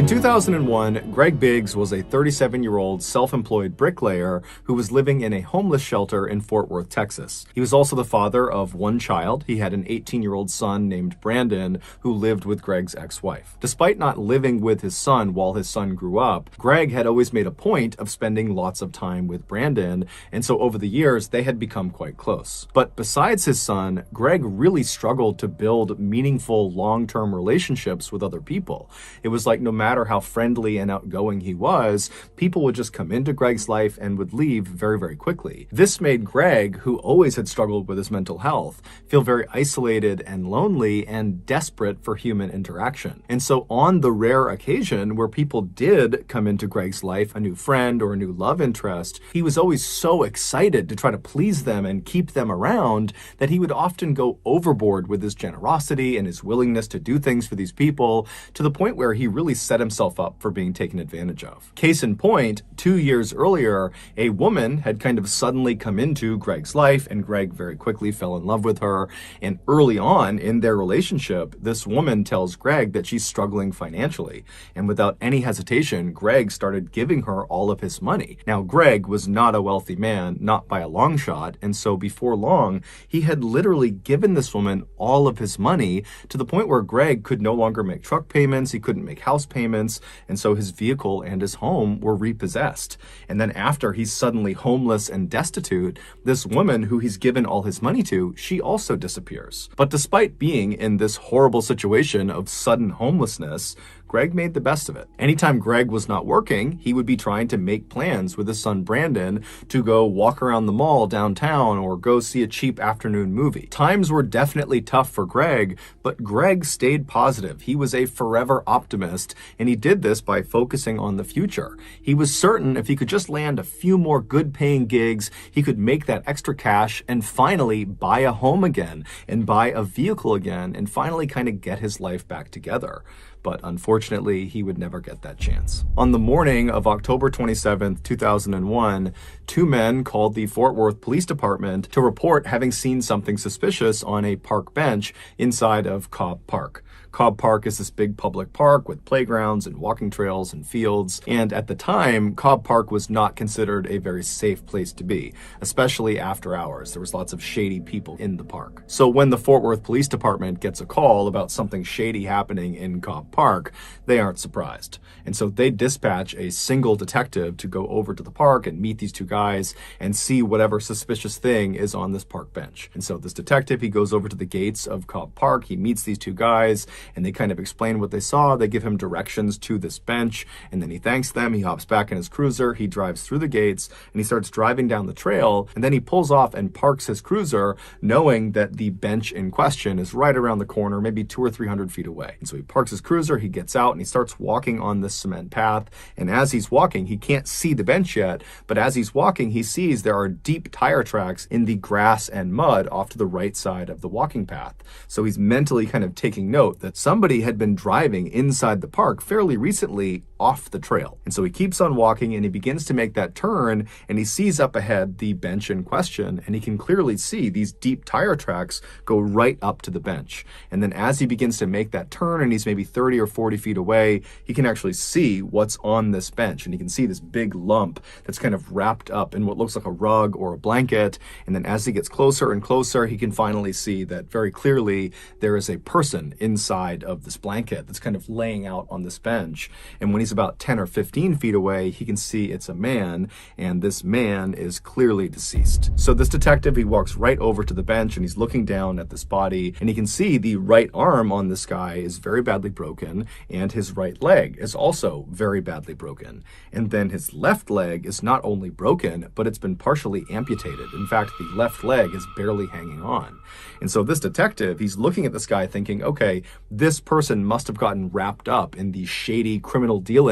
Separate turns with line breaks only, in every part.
In 2001, Greg Biggs was a 37-year-old self-employed bricklayer who was living in a homeless shelter in Fort Worth, Texas. He was also the father of one child. He had an 18-year-old son named Brandon who lived with Greg's ex-wife. Despite not living with his son while his son grew up, Greg had always made a point of spending lots of time with Brandon, and so over the years, they had become quite close. But besides his son, Greg really struggled to build meaningful long-term relationships with other people. It was like no matter how friendly and outgoing he was, people would just come into Greg's life and would leave very, very quickly. This made Greg, who always had struggled with his mental health, feel very isolated and lonely and desperate for human interaction. And so on the rare occasion where people did come into Greg's life, a new friend or a new love interest, he was always so excited to try to please them and keep them around that he would often go overboard with his generosity and his willingness to do things for these people, to the point where he really set himself up for being taken advantage of. Case in point, 2 years earlier, a woman had kind of suddenly come into Greg's life, and Greg very quickly fell in love with her. And early on in their relationship, this woman tells Greg that she's struggling financially. And without any hesitation, Greg started giving her all of his money. Now, Greg was not a wealthy man, not by a long shot, and so before long, he had literally given this woman all of his money, to the point where Greg could no longer make truck payments, he couldn't make house payments, and so his vehicle and his home were repossessed. And then after he's suddenly homeless and destitute, this woman who he's given all his money to, she also disappears. But despite being in this horrible situation of sudden homelessness, Greg made the best of it. Anytime Greg was not working, he would be trying to make plans with his son Brandon to go walk around the mall downtown or go see a cheap afternoon movie. Times were definitely tough for Greg, but Greg stayed positive. He was a forever optimist, and he did this by focusing on the future. He was certain if he could just land a few more good-paying gigs, he could make that extra cash and finally buy a home again and buy a vehicle again and finally kind of get his life back together. But unfortunately, he would never get that chance. On the morning of October 27th, 2001, two men called the Fort Worth Police Department to report having seen something suspicious on a park bench inside of COBB Park. COBB Park is this big public park with playgrounds and walking trails and fields. And at the time, COBB Park was not considered a very safe place to be, especially after hours. There was lots of shady people in the park. So when the Fort Worth Police Department gets a call about something shady happening in COBB Park, they aren't surprised. And so they dispatch a single detective to go over to the park and meet these two guys and see whatever suspicious thing is on this park bench. And so this detective, he goes over to the gates of COBB Park, he meets these two guys, and they kind of explain what they saw. They give him directions to this bench, and then he thanks them. He hops back in his cruiser, he drives through the gates, and he starts driving down the trail, and then he pulls off and parks his cruiser, knowing that the bench in question is right around the corner, maybe 200 or 300 feet away. And so he parks his cruiser, he gets out, and he starts walking on this cement path, and as he's walking, he can't see the bench yet, but as he's walking, he sees there are deep tire tracks in the grass and mud off to the right side of the walking path. So he's mentally kind of taking note that somebody had been driving inside the park fairly recently off the trail. And so he keeps on walking, and he begins to make that turn, and he sees up ahead the bench in question, and he can clearly see these deep tire tracks go right up to the bench. And then as he begins to make that turn, and he's maybe 30 or 40 feet away, he can actually see what's on this bench, and he can see this big lump that's kind of wrapped up in what looks like a rug or a blanket. And then as he gets closer and closer, he can finally see that very clearly there is a person inside of this blanket that's kind of laying out on this bench. And when he's about 10 or 15 feet away, he can see it's a man, and this man is clearly deceased. So this detective, he walks right over to the bench, and he's looking down at this body, and he can see the right arm on this guy is very badly broken, and his right leg is also very badly broken. And then his left leg is not only broken, but it's been partially amputated. In fact, the left leg is barely hanging on. And so this detective, he's looking at this guy thinking, okay, this person must have gotten wrapped up in these shady criminal dealings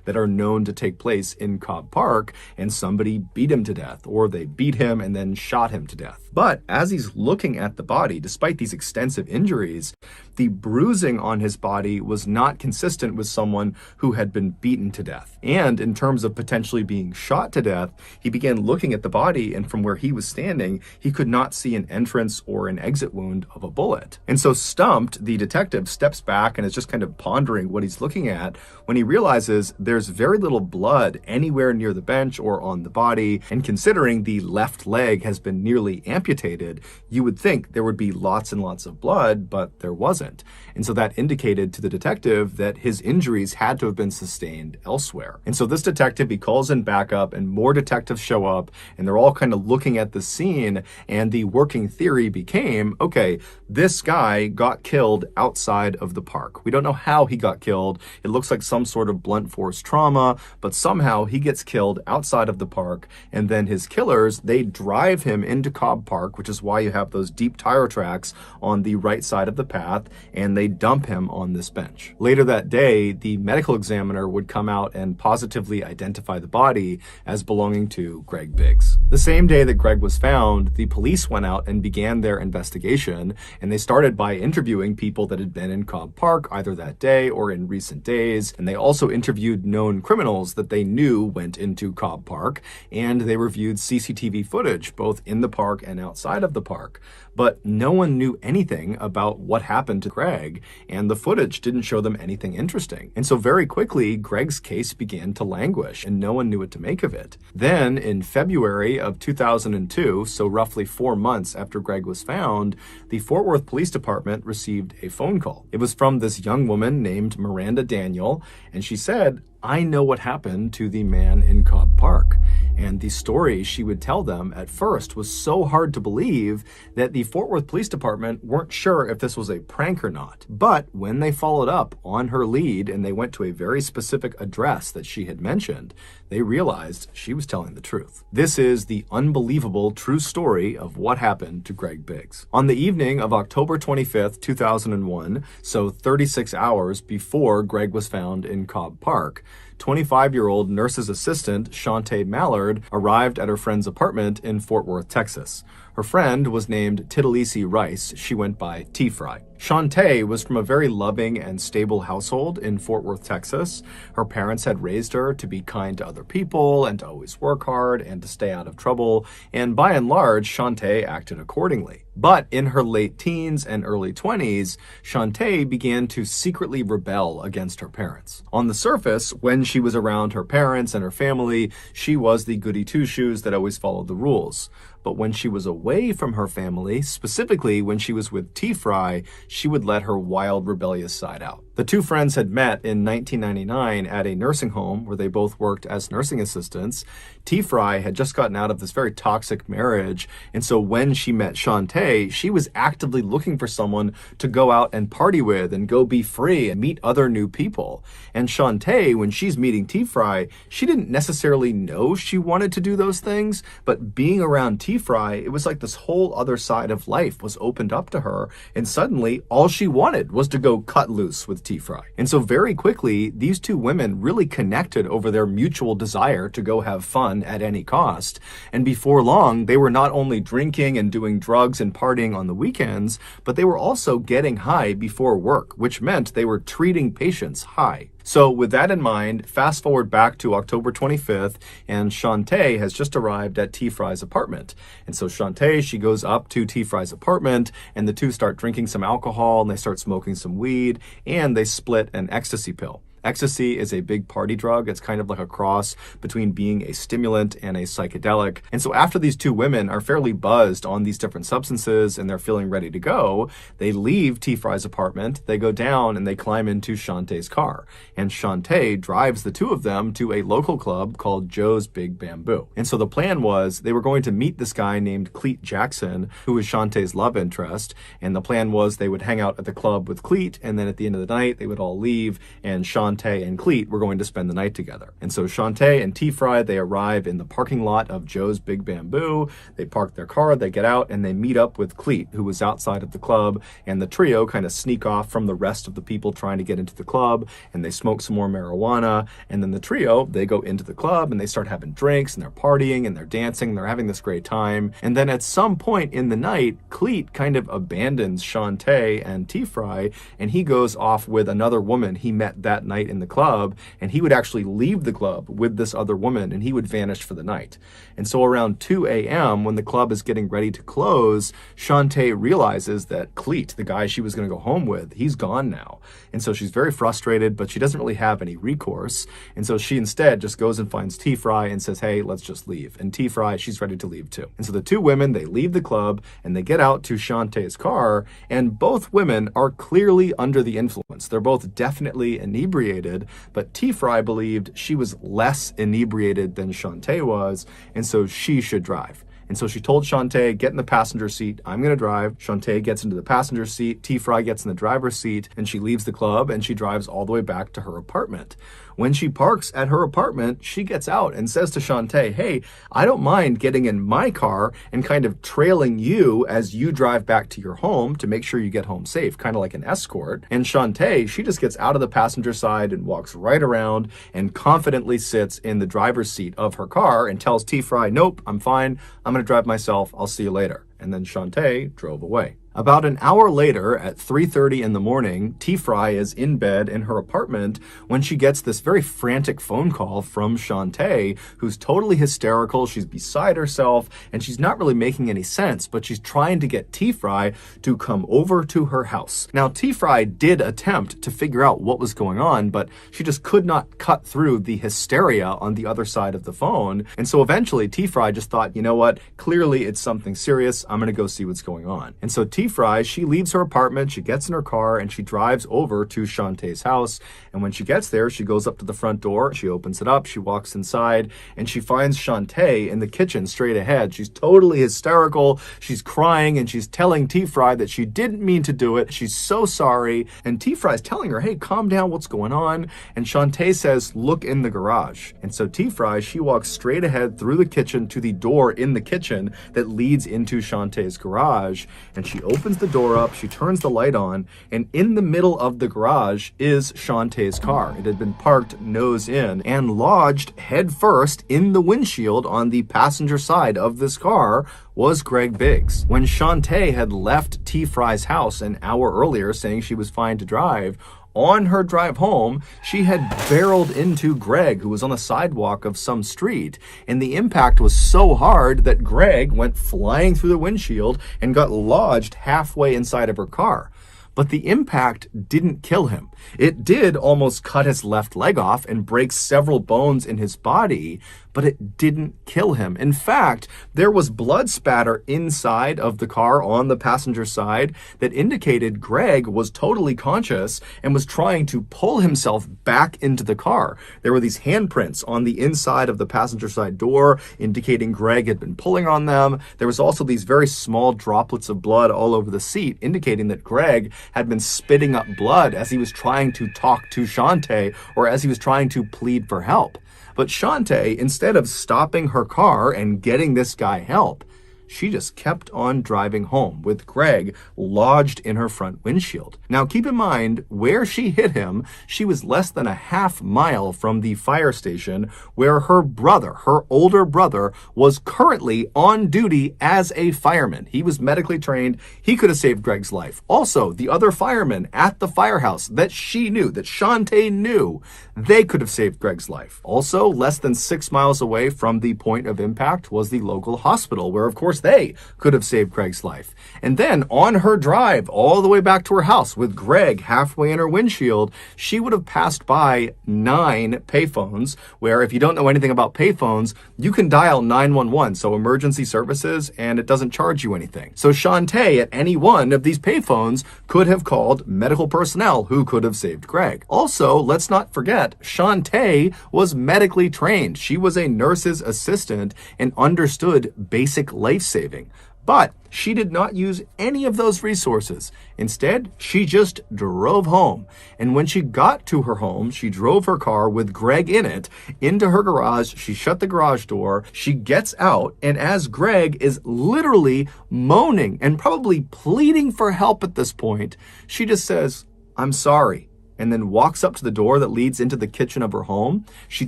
that are known to take place in COBB Park, and somebody beat him to death, or they beat him and then shot him to death. But as he's looking at the body, despite these extensive injuries, the bruising on his body was not consistent with someone who had been beaten to death. And in terms of potentially being shot to death, he began looking at the body, and from where he was standing, he could not see an entrance or an exit wound of a bullet. And so stumped, the detective steps back and is just kind of pondering what he's looking at when he realizes there's very little blood anywhere near the bench or on the body. And considering the left leg has been nearly amputated, you would think there would be lots and lots of blood, but there wasn't. And so that indicated to the detective that his injuries had to have been sustained elsewhere. And so this detective, he calls in backup, and more detectives show up, and they're all kind of looking at the scene, and the working theory became, okay, this guy got killed outside of the park. We don't know how he got killed. It looks like some sort of blunt force trauma, but somehow he gets killed outside of the park, and then his killers, they drive him into Cobb Park, which is why you have those deep tire tracks on the right side of the path, and they dump him on this bench. Later that day, the medical examiner would come out and positively identify the body as belonging to Greg Biggs. The same day that Greg was found, the police went out and began their investigation, and they started by interviewing people that had been in Cobb Park either that day or in recent days, and they also interviewed known criminals that they knew went into Cobb Park, and they reviewed CCTV footage both in the park and outside of the park. But no one knew anything about what happened to Greg, and the footage didn't show them anything interesting. And so very quickly, Greg's case began to languish, and no one knew what to make of it. Then, in February of 2002, so roughly 4 months after Greg was found, the Fort Worth Police Department received a phone call. It was from this young woman named Miranda Daniel, and she said, "I know what happened to the man in Cobb Park." And the story she would tell them at first was so hard to believe that the Fort Worth Police Department weren't sure if this was a prank or not. But when they followed up on her lead and they went to a very specific address that she had mentioned, they realized she was telling the truth. This is the unbelievable true story of what happened to Greg Biggs. On the evening of October 25th, 2001, so 36 hours before Greg was found in Cobb Park, 25-year-old nurse's assistant Shantae Mallard arrived at her friend's apartment in Fort Worth, Texas. Her friend was named Titalisi Rice. She went by T-Fry. Shantae was from a very loving and stable household in Fort Worth, Texas. Her parents had raised her to be kind to other people and to always work hard and to stay out of trouble, and by and large, Shantae acted accordingly. But in her late teens and early 20s, Shantae began to secretly rebel against her parents. On the surface, when she was around her parents and her family, she was the goody two-shoes that always followed the rules. But when she was away from her family, specifically when she was with T-Fry, she would let her wild, rebellious side out. The two friends had met in 1999 at a nursing home where they both worked as nursing assistants. T-Fry had just gotten out of this very toxic marriage, and so when she met Shantae, she was actively looking for someone to go out and party with and go be free and meet other new people. And Shantae, when she's meeting T-Fry, she didn't necessarily know she wanted to do those things, but being around T-Fry, it was like this whole other side of life was opened up to her, and suddenly all she wanted was to go cut loose with T-Fry. And so very quickly, these two women really connected over their mutual desire to go have fun at any cost. And before long, they were not only drinking and doing drugs and partying on the weekends, but they were also getting high before work, which meant they were treating patients high. So with that in mind, fast forward back to October 25th, and Shantae has just arrived at T-Fry's apartment. And so Shantae, she goes up to T-Fry's apartment, and the two start drinking some alcohol, and they start smoking some weed, and they split an ecstasy pill. Ecstasy is a big party drug. It's kind of like a cross between being a stimulant and a psychedelic. And so after these two women are fairly buzzed on these different substances and they're feeling ready to go, they leave T-Fry's apartment, they go down and they climb into Shantae's car. And Shantae drives the two of them to a local club called Joe's Big Bamboo. And so the plan was they were going to meet this guy named Cleet Jackson, who was Shantae's love interest. And the plan was they would hang out at the club with Cleet, and then at the end of the night, they would all leave, and Shantae Shantae and Cleet were going to spend the night together. And so Shantae and T-Fry, they arrive in the parking lot of Joe's Big Bamboo. They park their car, they get out, and they meet up with Cleet, who was outside of the club, and the trio kind of sneak off from the rest of the people trying to get into the club, and they smoke some more marijuana, and then the trio, they go into the club, and they start having drinks, and they're partying, and they're dancing, and they're having this great time. And then at some point in the night, Cleet kind of abandons Shantae and T-Fry, and he goes off with another woman he met that night in the club, and he would actually leave the club with this other woman, and he would vanish for the night. And so around 2 a.m., when the club is getting ready to close, Shantae realizes that Cleet, the guy she was going to go home with, he's gone now. And so she's very frustrated, but she doesn't really have any recourse. And so she instead just goes and finds T-Fry and says, hey, let's just leave. And T-Fry, she's ready to leave too. And so the two women, they leave the club and they get out to Shantae's car, and both women are clearly under the influence. They're both definitely inebriated, but T-Fry believed she was less inebriated than Shantae was, and so she should drive. And so she told Shantae, get in the passenger seat, I'm going to drive. Shantae gets into the passenger seat, T-Fry gets in the driver's seat, and she leaves the club and she drives all the way back to her apartment. When she parks at her apartment, she gets out and says to Shantae, hey, I don't mind getting in my car and kind of trailing you as you drive back to your home to make sure you get home safe, kind of like an escort. And Shantae, she just gets out of the passenger side and walks right around and confidently sits in the driver's seat of her car and tells T-Fry, nope, I'm fine. I'm going to drive myself. I'll see you later. And then Shantae drove away. About an hour later, at 3:30 in the morning, T-Fry is in bed in her apartment when she gets this very frantic phone call from Shantae, who's totally hysterical. She's beside herself, and she's not really making any sense, but she's trying to get T-Fry to come over to her house. Now, T-Fry did attempt to figure out what was going on, but she just could not cut through the hysteria on the other side of the phone. And so eventually, T-Fry just thought, you know what? Clearly, it's something serious. I'm going to go see what's going on. And so T-Fry, she leaves her apartment, she gets in her car, and she drives over to Shantae's house. And when she gets there, she goes up to the front door, she opens it up, she walks inside, and she finds Shantae in the kitchen straight ahead. She's totally hysterical, she's crying, and she's telling T-Fry that she didn't mean to do it, she's so sorry. And T-Fry's telling her, hey, calm down, what's going on? And Shantae says, look in the garage. And so T-Fry, she walks straight ahead through the kitchen to the door in the kitchen that leads into Shantae's garage, and she opens the door up, she turns the light on, and in the middle of the garage is Shantae's car. It had been parked nose in and lodged head first in the windshield on the passenger side of this car was Greg Biggs. When Shantae had left T-Fry's house an hour earlier saying she was fine to drive, on her drive home, she had barreled into Greg, who was on a sidewalk of some street, and the impact was so hard that Greg went flying through the windshield and got lodged halfway inside of her car. But the impact didn't kill him. It did almost cut his left leg off and break several bones in his body, but it didn't kill him. In fact, there was blood spatter inside of the car on the passenger side that indicated Greg was totally conscious and was trying to pull himself back into the car. There were these handprints on the inside of the passenger side door indicating Greg had been pulling on them. There was also these very small droplets of blood all over the seat indicating that Greg had been spitting up blood as he was trying to talk to Shantae or as he was trying to plead for help. But Shantae, instead of stopping her car and getting this guy help, she just kept on driving home with Greg lodged in her front windshield. Now, keep in mind, where she hit him, she was less than a half mile from the fire station where her brother, her older brother, was currently on duty as a fireman. He was medically trained. He could have saved Greg's life. Also, the other firemen at the firehouse that she knew, that Shantae knew, they could have saved Greg's life. Also, less than 6 miles away from the point of impact was the local hospital, where, of course, they could have saved Greg's life. And then on her drive all the way back to her house with Greg halfway in her windshield, she would have passed by 9 payphones, where if you don't know anything about payphones, you can dial 911, so emergency services, and it doesn't charge you anything. So Shantae at any one of these payphones could have called medical personnel who could have saved Greg. Also, let's not forget, Shantae was medically trained. She was a nurse's assistant and understood basic life saving. But she did not use any of those resources. Instead, she just drove home. And when she got to her home, she drove her car with Greg in it into her garage. She shut the garage door. She gets out. And as Greg is literally moaning and probably pleading for help at this point, she just says, "I'm sorry," and then walks up to the door that leads into the kitchen of her home. She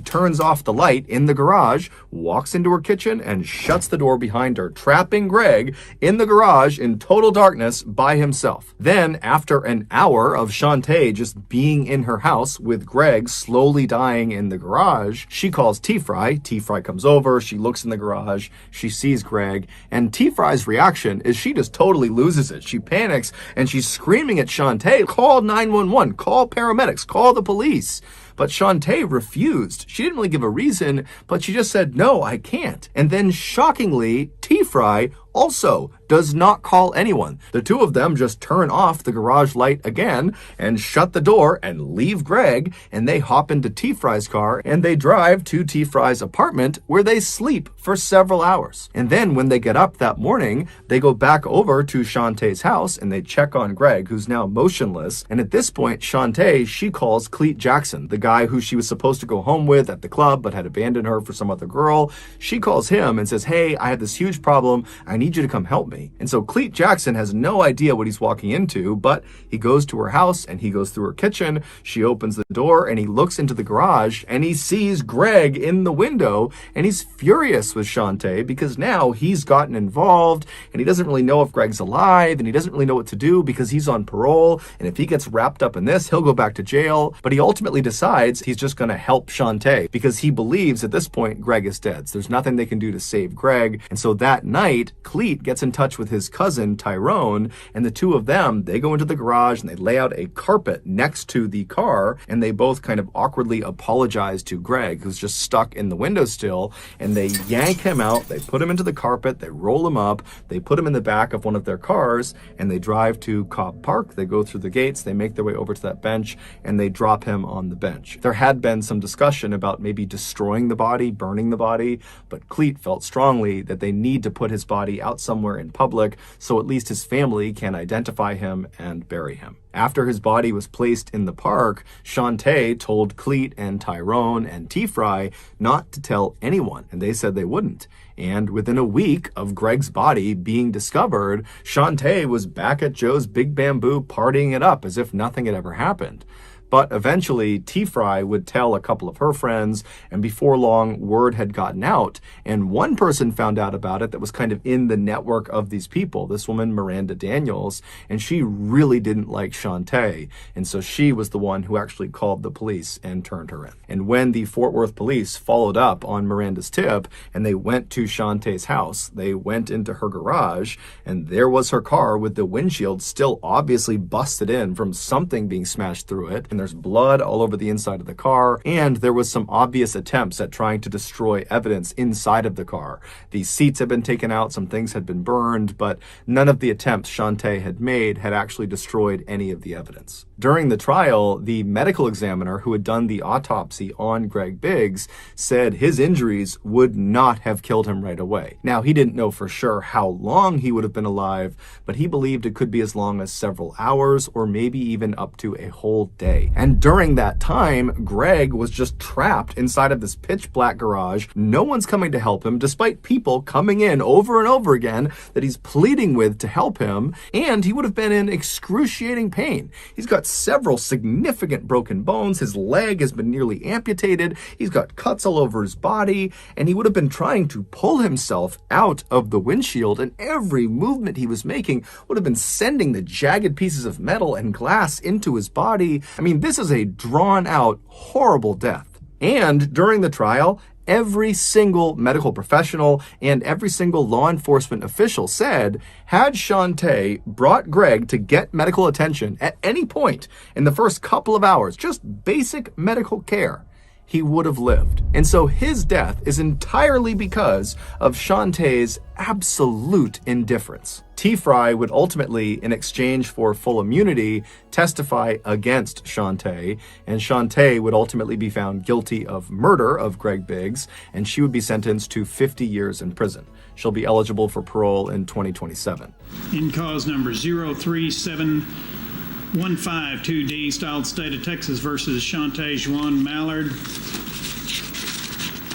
turns off the light in the garage, walks into her kitchen, and shuts the door behind her, trapping Greg in the garage in total darkness by himself. Then, after an hour of Shantae just being in her house with Greg slowly dying in the garage, she calls T-Fry. T-Fry comes over, she looks in the garage, she sees Greg, and T-Fry's reaction is she just totally loses it. She panics, and she's screaming at Shantae, "Call 911, call paramedics, call the police." But Shantae refused. She didn't really give a reason, but she just said, "No, I can't." And then shockingly, T-Fry also does not call anyone. The two of them just turn off the garage light again and shut the door and leave Greg, and they hop into T-Fry's car and they drive to T-Fry's apartment where they sleep for several hours. And then when they get up that morning, they go back over to Shantae's house and they check on Greg, who's now motionless. And at this point, Shantae, she calls Cleet Jackson, the guy who she was supposed to go home with at the club but had abandoned her for some other girl. She calls him and says, "Hey, I have this huge problem. I need you to come help me." And so Cleet Jackson has no idea what he's walking into, but he goes to her house and he goes through her kitchen. She opens the door and he looks into the garage and he sees Greg in the window, and he's furious with Shantae because now he's gotten involved and he doesn't really know if Greg's alive, and he doesn't really know what to do because he's on parole, and if he gets wrapped up in this, he'll go back to jail. But he ultimately decides he's just going to help Shantae because he believes at this point Greg is dead. So there's nothing they can do to save Greg. And so that night, Cleet gets in touch with his cousin Tyrone, and the two of them, they go into the garage and they lay out a carpet next to the car, and they both kind of awkwardly apologize to Greg, who's just stuck in the windowsill, and they yank him out, they put him into the carpet, they roll him up, they put him in the back of one of their cars, and they drive to COBB Park. They go through the gates, they make their way over to that bench, and they drop him on the bench. There had been some discussion about maybe destroying the body, burning the body, but Cleet felt strongly that they need to put his body out somewhere in public so at least his family can identify him and bury him. After his body was placed in the park, Shantae told Cleet and Tyrone and T-Fry not to tell anyone, and they said they wouldn't. And within a week of Greg's body being discovered, Shantae was back at Joe's Big Bamboo partying it up as if nothing had ever happened. But eventually, T-Fry would tell a couple of her friends, and before long, word had gotten out. And one person found out about it that was kind of in the network of these people, this woman, Miranda Daniels, and she really didn't like Shantae. And so she was the one who actually called the police and turned her in. And when the Fort Worth police followed up on Miranda's tip, and they went to Shantae's house, they went into her garage, and there was her car with the windshield still obviously busted in from something being smashed through it. And there's blood all over the inside of the car, and there was some obvious attempts at trying to destroy evidence inside of the car. The seats had been taken out, some things had been burned, but none of the attempts Shantae had made had actually destroyed any of the evidence. During the trial, the medical examiner who had done the autopsy on Greg Biggs said his injuries would not have killed him right away. Now, he didn't know for sure how long he would have been alive, but he believed it could be as long as several hours or maybe even up to a whole day. And during that time, Greg was just trapped inside of this pitch black garage. No one's coming to help him, despite people coming in over and over again that he's pleading with to help him, and he would have been in excruciating pain. He's got several significant broken bones, his leg has been nearly amputated, he's got cuts all over his body, and he would have been trying to pull himself out of the windshield, and every movement he was making would have been sending the jagged pieces of metal and glass into his body. I mean, this is a drawn-out, horrible death. And during the trial, every single medical professional and every single law enforcement official said, had Shantae brought Greg to get medical attention at any point in the first couple of hours, just basic medical care, he would have lived. And so his death is entirely because of Shantae's absolute indifference. T-Fry would ultimately, in exchange for full immunity, testify against Shantae, and Shantae would ultimately be found guilty of murder of Greg Biggs, and she would be sentenced to 50 years in prison. She'll be eligible for parole in 2027.
In cause number 037152D, styled State of Texas versus Shantae Juan Mallard.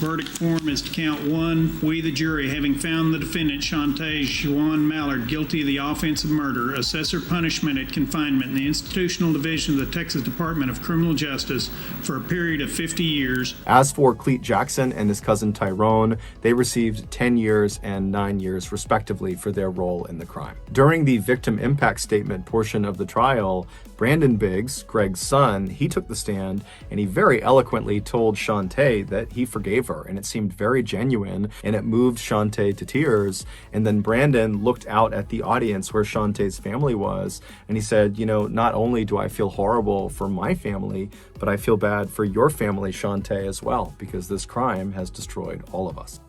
Verdict form is to count one. We, the jury, having found the defendant, Shantae Juan Mallard, guilty of the offense of murder, assess her punishment at confinement in the Institutional Division of the Texas Department of Criminal Justice for a period of 50 years.
As for Cleet Jackson and his cousin Tyrone, they received 10 years and 9 years respectively for their role in the crime. During the victim impact statement portion of the trial, Brandon Biggs, Greg's son, he took the stand and he very eloquently told Shantae that he forgave her, and it seemed very genuine and it moved Shantae to tears. And then Brandon looked out at the audience where Shantae's family was and he said, you know, not only do I feel horrible for my family, but I feel bad for your family, Shantae, as well, because this crime has destroyed all of us.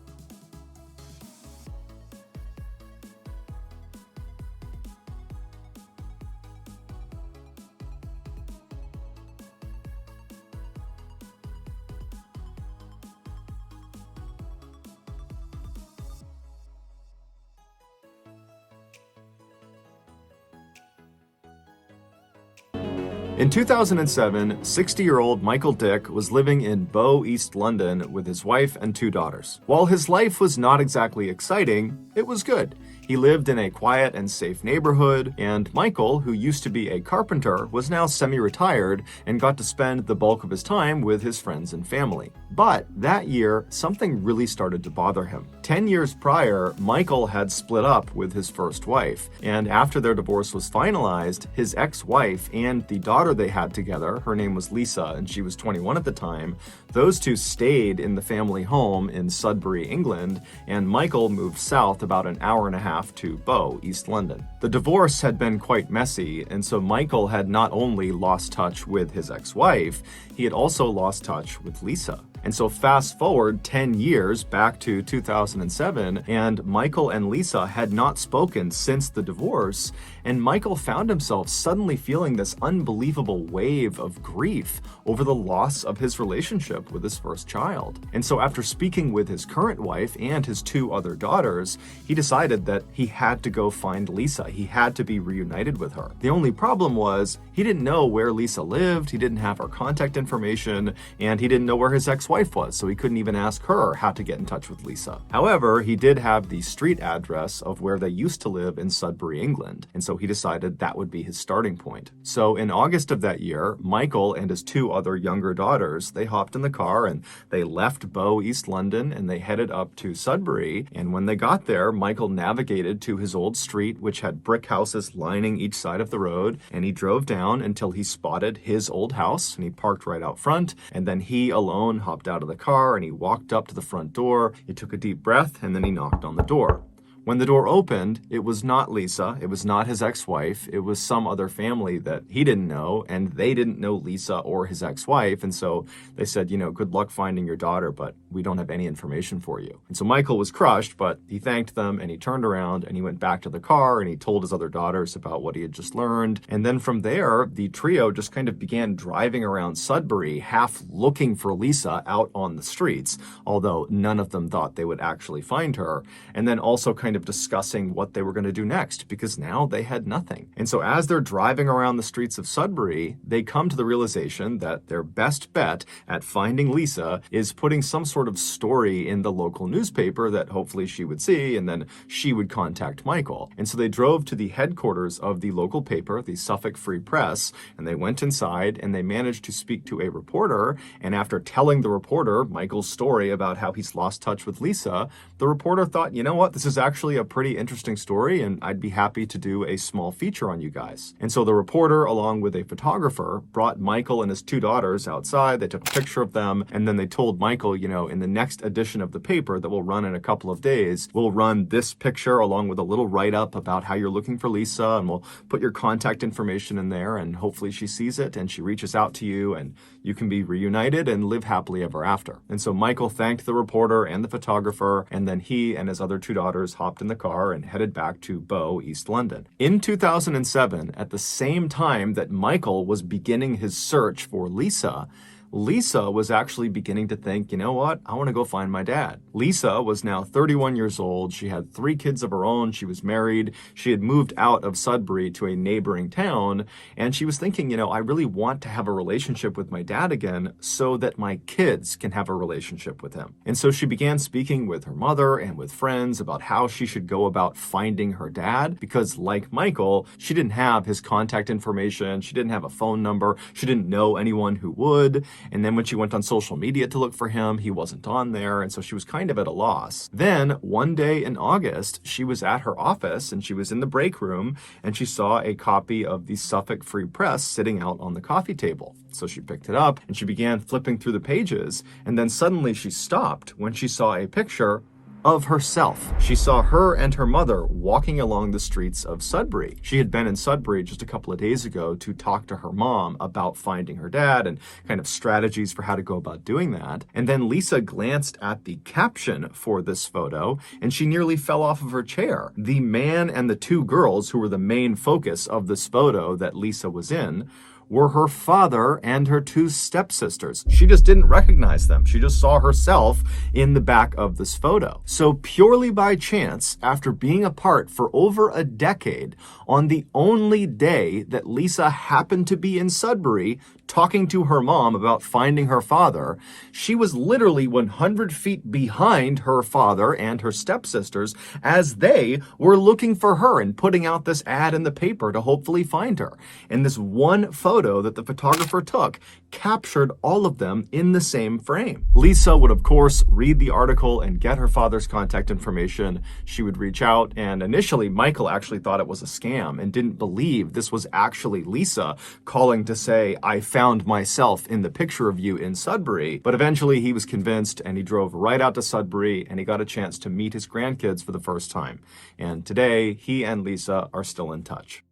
In 2007, 60-year-old Michael Dick was living in Bow, East London with his wife and 2 daughters. While his life was not exactly exciting, it was good. He lived in a quiet and safe neighborhood, and Michael, who used to be a carpenter, was now semi-retired and got to spend the bulk of his time with his friends and family. But that year, something really started to bother him. 10 years prior, Michael had split up with his first wife, and after their divorce was finalized, his ex-wife and the daughter they had together, her name was Lisa, and she was 21 at the time, those two stayed in the family home in Sudbury, England, and Michael moved south about an hour and a half to Bow, East London. The divorce had been quite messy, and so Michael had not only lost touch with his ex-wife, he had also lost touch with Lisa. And so fast forward 10 years back to 2007, and Michael and Lisa had not spoken since the divorce, and Michael found himself suddenly feeling this unbelievable wave of grief over the loss of his relationship with his first child. And so after speaking with his current wife and his 2 other daughters, he decided that he had to go find Lisa. He had to be reunited with her. The only problem was he didn't know where Lisa lived, he didn't have her contact information, and he didn't know where his ex-wife was, so he couldn't even ask her how to get in touch with Lisa. However, he did have the street address of where they used to live in Sudbury, England, and so he decided that would be his starting point. So in August of that year, Michael and his 2 other younger daughters, they hopped in the car and they left Bow, East London, and they headed up to Sudbury. And when they got there, Michael navigated to his old street, which had brick houses lining each side of the road, and he drove down until he spotted his old house, and he parked right out front, and then he alone hopped out of the car and he walked up to the front door. He took a deep breath and then he knocked on the door. When the door opened, it was not Lisa, it was not his ex-wife, it was some other family that he didn't know, and they didn't know Lisa or his ex-wife, and so they said, you know, good luck finding your daughter, but we don't have any information for you. And so Michael was crushed, but he thanked them, and he turned around, and he went back to the car, and he told his other daughters about what he had just learned, and then from there, the trio just kind of began driving around Sudbury, half looking for Lisa out on the streets, although none of them thought they would actually find her, and then also kind of discussing what they were going to do next, because now they had nothing. And so as they're driving around the streets of Sudbury, they come to the realization that their best bet at finding Lisa is putting some sort of story in the local newspaper that hopefully she would see, and then she would contact Michael. And so they drove to the headquarters of the local paper, the Suffolk Free Press, and they went inside and they managed to speak to a reporter. And after telling the reporter Michael's story about how he's lost touch with Lisa, the reporter thought, you know what, this is actually actually a pretty interesting story, and I'd be happy to do a small feature on you guys. And so the reporter, along with a photographer, brought Michael and his two daughters outside. They took a picture of them, and then they told Michael, in the next edition of the paper that will run in a couple of days, we'll run this picture along with a little write-up about how you're looking for Lisa, and we'll put your contact information in there, and hopefully she sees it and she reaches out to you, and you can be reunited and live happily ever after. And so Michael thanked the reporter and the photographer, and then he and his other two daughters hopped in the car and headed back to Bow, East London. In 2007, at the same time that Michael was beginning his search for Lisa, Lisa was actually beginning to think, you know what, I want to go find my dad. Lisa was now 31 years old. She had 3 kids of her own. She was married. She had moved out of Sudbury to a neighboring town. And she was thinking, I really want to have a relationship with my dad again so that my kids can have a relationship with him. And so she began speaking with her mother and with friends about how she should go about finding her dad, because like Michael, she didn't have his contact information. She didn't have a phone number. She didn't know anyone who would. And then when she went on social media to look for him, he wasn't on there. And so she was kind of at a loss. Then one day in August, she was at her office and she was in the break room and she saw a copy of the Suffolk Free Press sitting out on the coffee table. So she picked it up and she began flipping through the pages. And then suddenly she stopped when she saw a picture of herself. She saw her and her mother walking along the streets of Sudbury. She had been in Sudbury just a couple of days ago to talk to her mom about finding her dad and kind of strategies for how to go about doing that. And then Lisa glanced at the caption for this photo and she nearly fell off of her chair. The man and the 2 girls who were the main focus of this photo that Lisa was in were her father and her 2 stepsisters. She just didn't recognize them. She just saw herself in the back of this photo. So purely by chance, after being apart for over a decade, on the only day that Lisa happened to be in Sudbury talking to her mom about finding her father, she was literally 100 feet behind her father and her stepsisters as they were looking for her and putting out this ad in the paper to hopefully find her. And this one photo that the photographer took captured all of them in the same frame. Lisa would, of course, read the article and get her father's contact information. She would reach out, and initially Michael actually thought it was a scam and didn't believe this was actually Lisa calling to say, I found myself in the picture of you in Sudbury. But eventually he was convinced and he drove right out to Sudbury and he got a chance to meet his grandkids for the first time. And today he and Lisa are still in touch.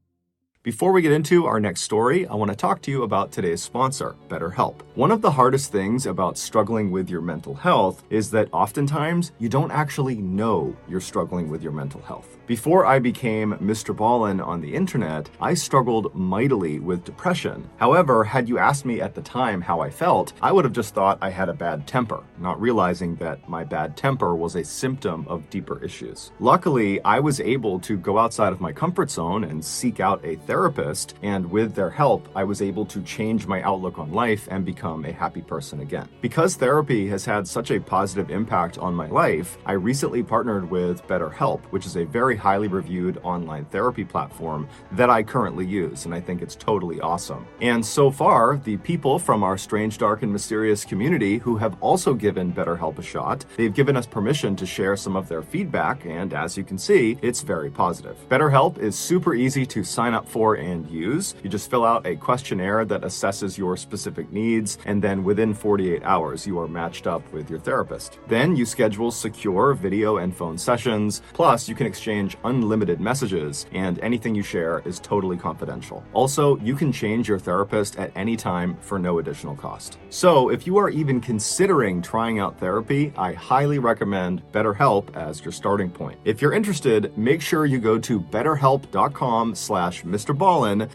Before we get into our next story, I want to talk to you about today's sponsor, BetterHelp. One of the hardest things about struggling with your mental health is that oftentimes you don't actually know you're struggling with your mental health. Before I became MrBallen on the internet, I struggled mightily with depression. However, had you asked me at the time how I felt, I would have just thought I had a bad temper, not realizing that my bad temper was a symptom of deeper issues. Luckily, I was able to go outside of my comfort zone and seek out a therapist, and with their help, I was able to change my outlook on life and become a happy person again. Because therapy has had such a positive impact on my life, I recently partnered with BetterHelp, which is a very highly reviewed online therapy platform that I currently use, and I think it's totally awesome. And so far, the people from our strange, dark, and mysterious community who have also given BetterHelp a shot, they've given us permission to share some of their feedback, and as you can see, it's very positive. BetterHelp is super easy to sign up for and use. You just fill out a questionnaire that assesses your specific needs, and then within 48 hours, you are matched up with your therapist. Then you schedule secure video and phone sessions, plus you can exchange unlimited messages, and anything you share is totally confidential. Also, you can change your therapist at any time for no additional cost. So if you are even considering trying out therapy, I highly recommend BetterHelp as your starting point. If you're interested, make sure you go to betterhelp.com/MrBallen.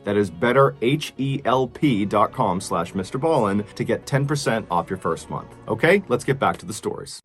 That is betterhelp.com/MrBallen to get 10% off your first month. Okay, let's get back to the stories.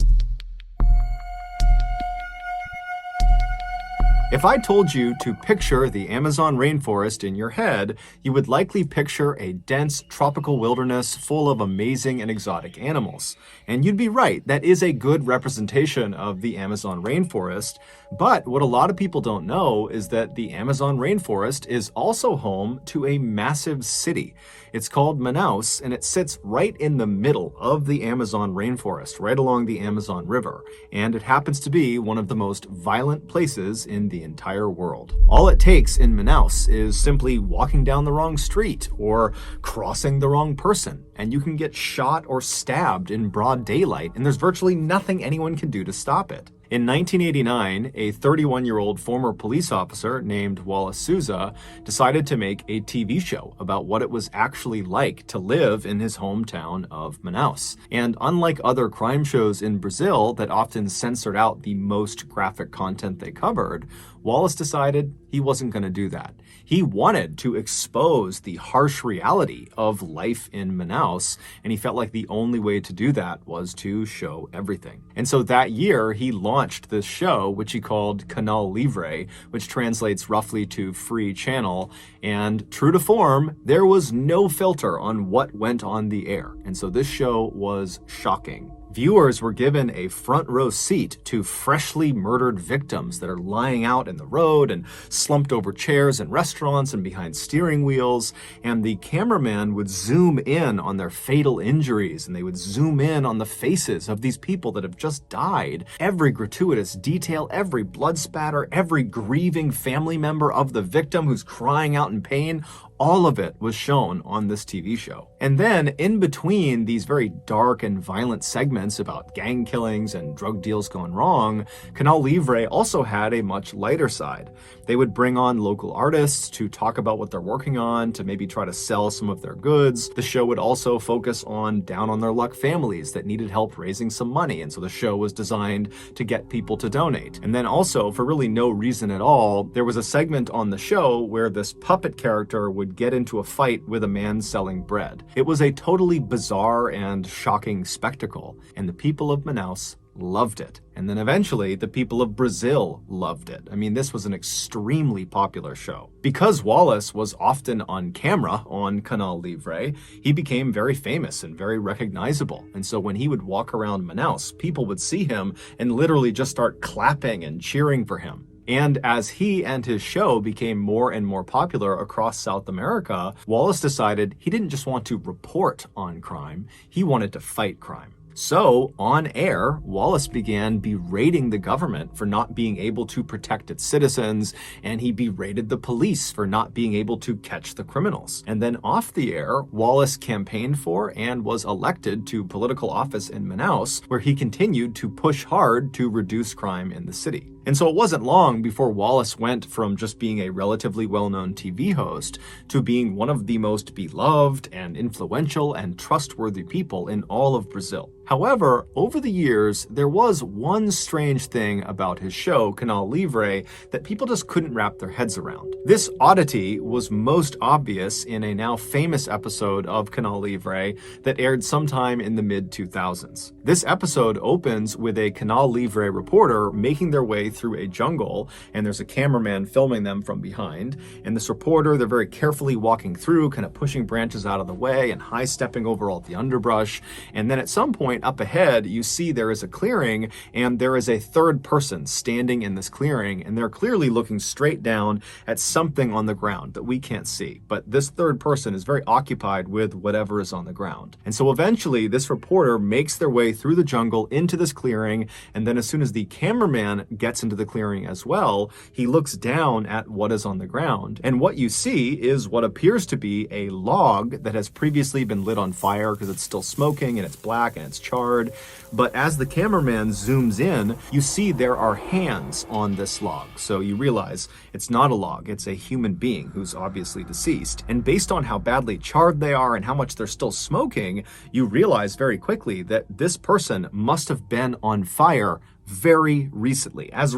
If I told you to picture the Amazon rainforest in your head, you would likely picture a dense tropical wilderness full of amazing and exotic animals. And you'd be right, that is a good representation of the Amazon rainforest. But what a lot of people don't know is that the Amazon rainforest is also home to a massive city. It's called Manaus, and it sits right in the middle of the Amazon rainforest, right along the Amazon River. And it happens to be one of the most violent places in the entire world. All it takes in Manaus is simply walking down the wrong street or crossing the wrong person, and you can get shot or stabbed in broad daylight, and there's virtually nothing anyone can do to stop it. In 1989, a 31-year-old former police officer named Wallace Souza decided to make a TV show about what it was actually like to live in his hometown of Manaus. And unlike other crime shows in Brazil that often censored out the most graphic content they covered, Wallace decided he wasn't going to do that. He wanted to expose the harsh reality of life in Manaus, and he felt like the only way to do that was to show everything. And so that year, he launched this show, which he called Canal Livre, which translates roughly to free channel. And true to form, there was no filter on what went on the air. And so this show was shocking. Viewers were given a front row seat to freshly murdered victims that are lying out in the road and slumped over chairs in restaurants and behind steering wheels. And the cameraman would zoom in on their fatal injuries, and they would zoom in on the faces of these people that have just died. Every gratuitous detail, every blood spatter, every grieving family member of the victim who's crying out in pain, all of it was shown on this TV show. And then in between these very dark and violent segments about gang killings and drug deals gone wrong, Canal Livre also had a much lighter side. They would bring on local artists to talk about what they're working on, to maybe try to sell some of their goods. The show would also focus on down-on-their-luck families that needed help raising some money, and so the show was designed to get people to donate. And then also, for really no reason at all, there was a segment on the show where this puppet character would get into a fight with a man selling bread. It was a totally bizarre and shocking spectacle, and the people of Manaus loved it. And then eventually, the people of Brazil loved it. I mean, this was an extremely popular show. Because Wallace was often on camera on Canal Livre, he became very famous and very recognizable. And so when he would walk around Manaus, people would see him and literally just start clapping and cheering for him. And as he and his show became more and more popular across South America, Wallace decided he didn't just want to report on crime, he wanted to fight crime. So, on air, Wallace began berating the government for not being able to protect its citizens, and he berated the police for not being able to catch the criminals. And then off the air, Wallace campaigned for and was elected to political office in Manaus, where he continued to push hard to reduce crime in the city. And so it wasn't long before Wallace went from just being a relatively well-known TV host to being one of the most beloved and influential and trustworthy people in all of Brazil. However, over the years, there was one strange thing about his show, Canal Livre, that people just couldn't wrap their heads around. This oddity was most obvious in a now famous episode of Canal Livre that aired sometime in the mid-2000s. This episode opens with a Canal Livre reporter making their way through a jungle, and there's a cameraman filming them from behind. And this reporter, they're very carefully walking through, kind of pushing branches out of the way and high-stepping over all the underbrush. And then at some point up ahead, you see there is a clearing, and there is a third person standing in this clearing, and they're clearly looking straight down at something on the ground that we can't see. But this third person is very occupied with whatever is on the ground. And so eventually, this reporter makes their way through the jungle into this clearing, and then as soon as the cameraman gets into the clearing as well, he looks down at what is on the ground. And what you see is what appears to be a log that has previously been lit on fire because it's still smoking and it's black and it's charred. But as the cameraman zooms in, you see there are hands on this log. So you realize it's not a log, it's a human being who's obviously deceased. And based on how badly charred they are and how much they're still smoking, you realize very quickly that this person must have been on fire very recently as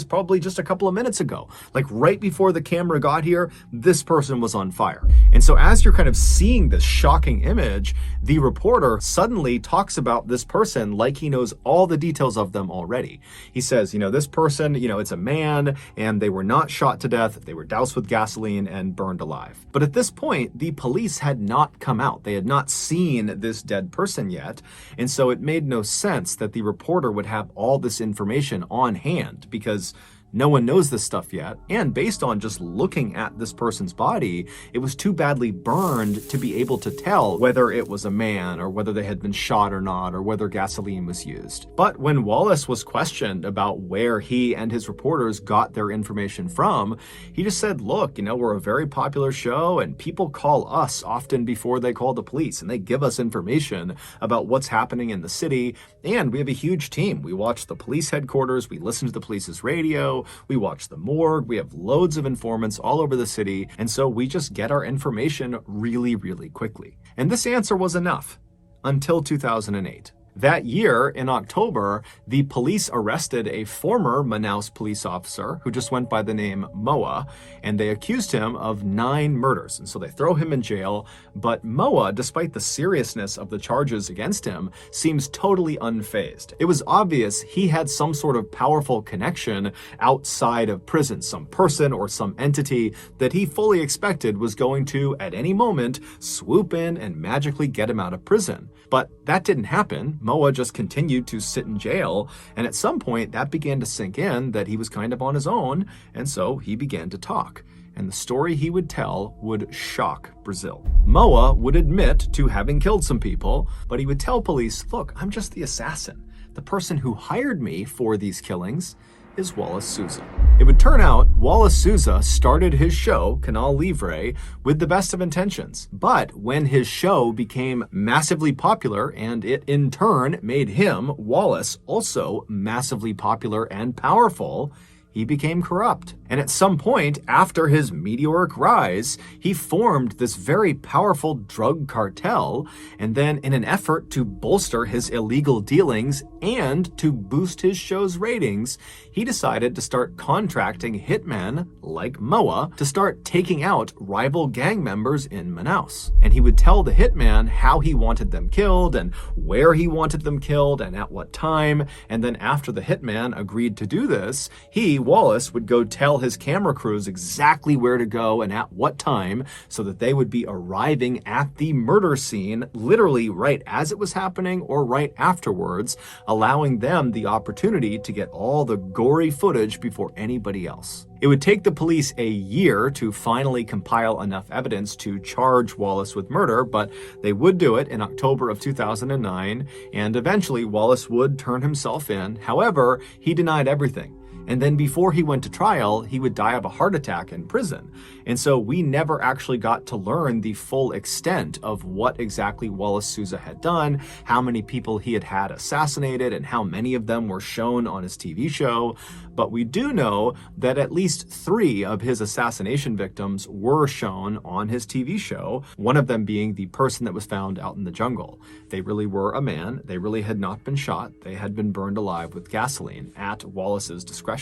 probably just a couple of minutes ago. Like right before the camera got here, this person was on fire. And so as you're kind of seeing this shocking image, the reporter suddenly talks about this person like he knows all the details of them already. He says, this person, it's a man, and they were not shot to death, they were doused with gasoline and burned alive. But at this point, the police had not come out. They had not seen this dead person yet. And so it made no sense that the reporter would have all this information on hand, because No one knows this stuff yet, and based on just looking at this person's body, it was too badly burned to be able to tell whether it was a man or whether they had been shot or not, or whether gasoline was used. But when Wallace was questioned about where he and his reporters got their information from, he just said, look, we're a very popular show and people call us often before they call the police, and they give us information about what's happening in the city, and we have a huge team. We watch the police headquarters, we listen to the police's radio, we watch the morgue, we have loads of informants all over the city, and so we just get our information really, really quickly. And this answer was enough until 2008. That year, in October, the police arrested a former Manaus police officer who just went by the name Moa, and they accused him of 9 murders. And so they throw him in jail, but Moa, despite the seriousness of the charges against him, seems totally unfazed. It was obvious he had some sort of powerful connection outside of prison, some person or some entity that he fully expected was going to, at any moment, swoop in and magically get him out of prison. But that didn't happen. Moa just continued to sit in jail, and at some point that began to sink in that he was kind of on his own, and so he began to talk. And the story he would tell would shock Brazil. Moa would admit to having killed some people, but he would tell police, look, I'm just the assassin. The person who hired me for these killings is Wallace Souza. It would turn out Wallace Souza started his show, Canal Livre, with the best of intentions. But when his show became massively popular, and it in turn made him, Wallace, also massively popular and powerful, he became corrupt. And at some point, after his meteoric rise, he formed this very powerful drug cartel, and then in an effort to bolster his illegal dealings and to boost his show's ratings, he decided to start contracting hitmen like Moa to start taking out rival gang members in Manaus. And he would tell the hitman how he wanted them killed and where he wanted them killed and at what time, and then after the hitman agreed to do this, he, Wallace, would go tell his camera crews exactly where to go and at what time so that they would be arriving at the murder scene literally right as it was happening or right afterwards, allowing them the opportunity to get all the gory footage before anybody else. It would take the police a year to finally compile enough evidence to charge Wallace with murder, but they would do it in October of 2009, and eventually Wallace would turn himself in. However, he denied everything. And then before he went to trial, he would die of a heart attack in prison. And so we never actually got to learn the full extent of what exactly Wallace Souza had done, how many people he had assassinated, and how many of them were shown on his TV show. But we do know that at least 3 of his assassination victims were shown on his TV show, one of them being the person that was found out in the jungle. They really were a man. They really had not been shot. They had been burned alive with gasoline at Wallace's discretion.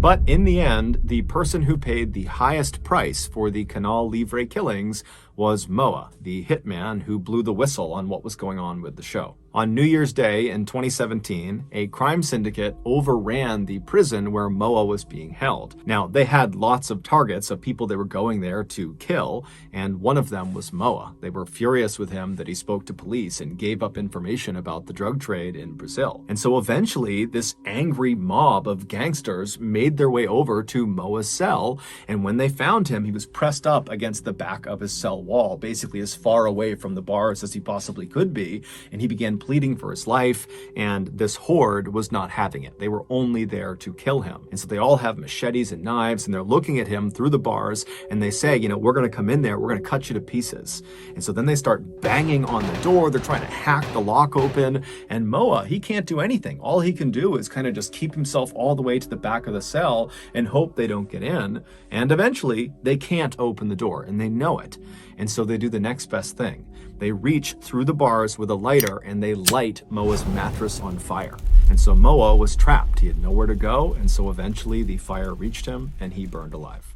But in the end, the person who paid the highest price for the Canal Livre killings was Moa, the hitman who blew the whistle on what was going on with the show. On New Year's Day in 2017, a crime syndicate overran the prison where Moa was being held. Now, they had lots of targets of people they were going there to kill, and one of them was Moa. They were furious with him that he spoke to police and gave up information about the drug trade in Brazil. And so eventually, this angry mob of gangsters made their way over to Moa's cell, and when they found him, he was pressed up against the back of his cell wall, basically as far away from the bars as he possibly could be, and he began pleading for his life, and this horde was not having it. They were only there to kill him. And so they all have machetes and knives, and they're looking at him through the bars, and they say, we're going to come in there, we're going to cut you to pieces. And so then they start banging on the door, they're trying to hack the lock open, and Moa, he can't do anything. All he can do is kind of just keep himself all the way to the back of the cell and hope they don't get in. And eventually, they can't open the door, and they know it. And so they do the next best thing. They reach through the bars with a lighter and they light Moa's mattress on fire. And so Moa was trapped. He had nowhere to go, and so eventually the fire reached him and he burned alive.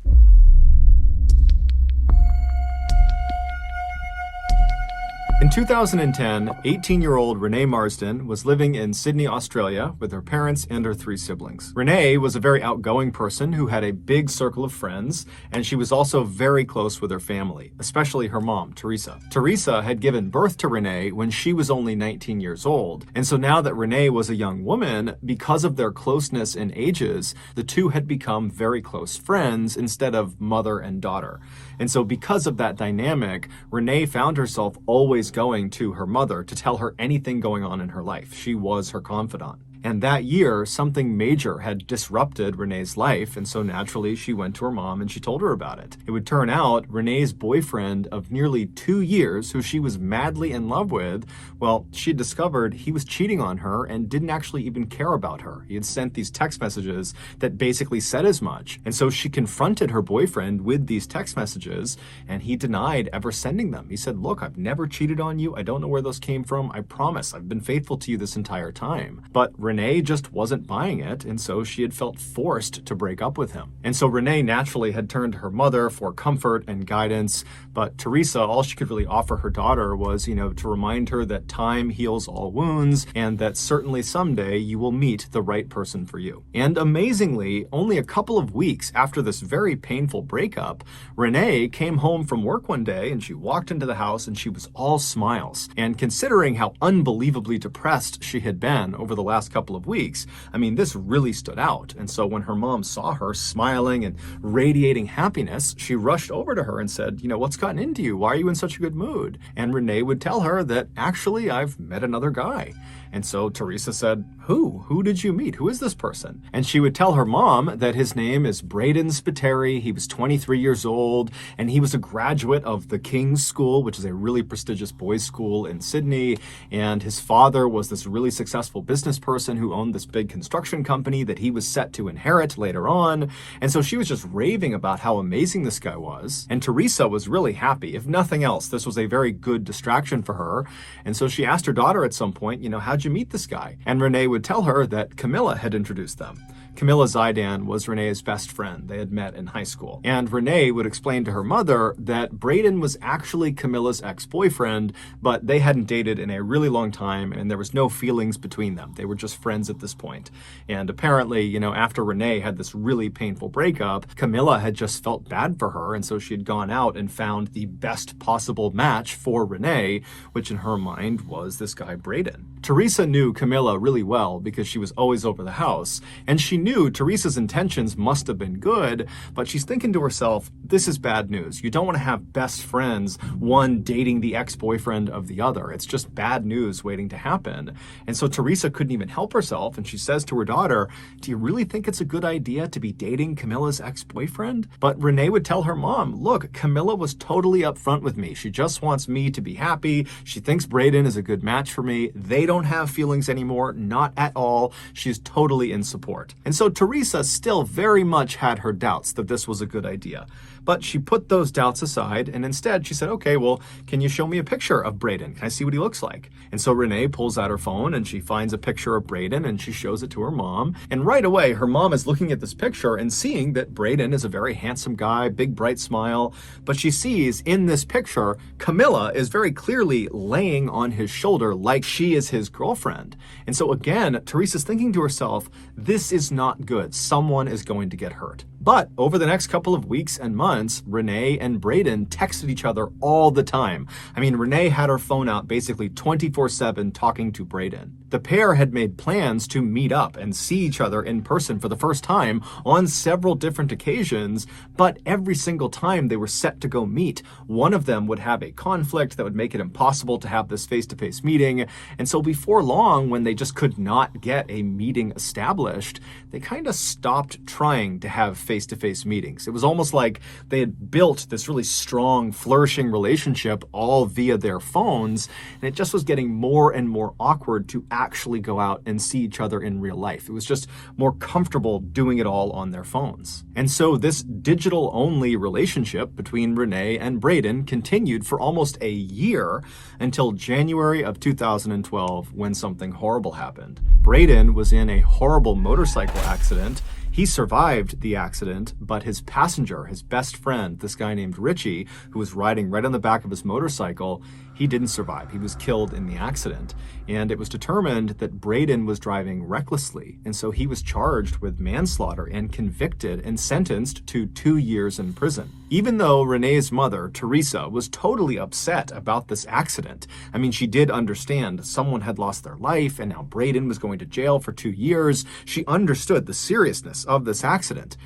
In 2010, 18-year-old Renee Marsden was living in Sydney, Australia with her parents and her 3 siblings. Renee was a very outgoing person who had a big circle of friends, and she was also very close with her family, especially her mom, Teresa. Teresa had given birth to Renee when she was only 19 years old, and so now that Renee was a young woman, because of their closeness in ages, the two had become very close friends instead of mother and daughter. And so because of that dynamic, Renee found herself always going to her mother to tell her anything going on in her life. She was her confidant. And that year, something major had disrupted Renee's life, and so naturally she went to her mom and she told her about it. It would turn out Renee's boyfriend of nearly 2 years, who she was madly in love with, well, she discovered he was cheating on her and didn't actually even care about her. He had sent these text messages that basically said as much. And so she confronted her boyfriend with these text messages, and he denied ever sending them. He said, "Look, I've never cheated on you. I don't know where those came from. I promise I've been faithful to you this entire time." But Renee just wasn't buying it, and so she had felt forced to break up with him. And so Renee naturally had turned to her mother for comfort and guidance, but Teresa, all she could really offer her daughter was, to remind her that time heals all wounds, and that certainly someday you will meet the right person for you. And amazingly, only a couple of weeks after this very painful breakup, Renee came home from work one day and she walked into the house and she was all smiles. And considering how unbelievably depressed she had been over the last couple of weeks, this really stood out. And so when her mom saw her smiling and radiating happiness, she rushed over to her and said, "What's gotten into you? Why are you in such a good mood?" And Renee would tell her that, "Actually, I've met another guy." And so Teresa said, Who? Who did you meet? Who is this person?" And she would tell her mom that his name is Braden Spiteri. He was 23 years old, and he was a graduate of the King's School, which is a really prestigious boys' school in Sydney. And his father was this really successful business person who owned this big construction company that he was set to inherit later on. And so she was just raving about how amazing this guy was. And Teresa was really happy. If nothing else, this was a very good distraction for her. And so she asked her daughter at some point, how'd you meet this guy? And Renee would tell her that Camilla had introduced them. Camilla Zaidan was Renee's best friend. They had met in high school. And Renee would explain to her mother that Braden was actually Camilla's ex-boyfriend, but they hadn't dated in a really long time, and there was no feelings between them. They were just friends at this point. And apparently, after Renee had this really painful breakup, Camilla had just felt bad for her, and so she had gone out and found the best possible match for Renee, which in her mind was this guy Braden. Teresa knew Camilla really well because she was always over the house, and she knew Teresa's intentions must have been good, but she's thinking to herself, this is bad news. You don't want to have best friends, one dating the ex-boyfriend of the other. It's just bad news waiting to happen. And so Teresa couldn't even help herself, and she says to her daughter, "Do you really think it's a good idea to be dating Camilla's ex-boyfriend?" But Renee would tell her mom, "Look, Camilla was totally upfront with me. She just wants me to be happy. She thinks Braden is a good match for me. They don't have feelings anymore, not at all. She's totally in support." And so Teresa still very much had her doubts that this was a good idea. But she put those doubts aside, and instead she said, "Okay, well, can you show me a picture of Braden? Can I see what he looks like?" And so Renee pulls out her phone and she finds a picture of Braden and she shows it to her mom. And right away, her mom is looking at this picture and seeing that Braden is a very handsome guy, big bright smile. But she sees in this picture, Camilla is very clearly laying on his shoulder like she is his girlfriend. And so again, Teresa's thinking to herself, this is not good. Someone is going to get hurt. But over the next couple of weeks and months, Renee and Braden texted each other all the time. Renee had her phone out basically 24/7 talking to Braden. The pair had made plans to meet up and see each other in person for the first time on several different occasions, but every single time they were set to go meet, one of them would have a conflict that would make it impossible to have this face-to-face meeting. And so before long, when they just could not get a meeting established, they kind of stopped trying to have face-to-face meetings. It was almost like they had built this really strong, flourishing relationship all via their phones, and it just was getting more and more awkward to actually go out and see each other in real life. It was just more comfortable doing it all on their phones. And so this digital-only relationship between Renee and Braden continued for almost a year until January of 2012, when something horrible happened. Braden was in a horrible motorcycle accident. He survived the accident, but his passenger, his best friend, this guy named Richie, who was riding right on the back of his motorcycle, He didn't survive. He was killed in the accident. And it was determined that Braden was driving recklessly. And so he was charged with manslaughter and convicted and sentenced to 2 years in prison. Even though Renee's mother, Teresa, was totally upset about this accident. I mean, she did understand someone had lost their life and now Braden was going to jail for 2 years. She understood the seriousness of this accident.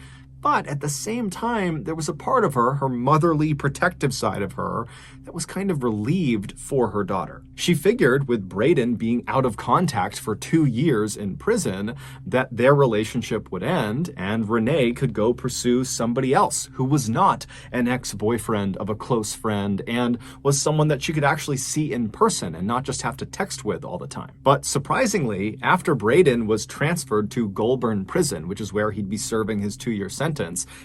But at the same time, there was a part of her, her motherly, protective side of her, that was kind of relieved for her daughter. She figured with Braden being out of contact for 2 years in prison, that their relationship would end and Renee could go pursue somebody else who was not an ex-boyfriend of a close friend and was someone that she could actually see in person and not just have to text with all the time. But surprisingly, after Braden was transferred to Goulburn Prison, which is where he'd be serving his 2-year sentence,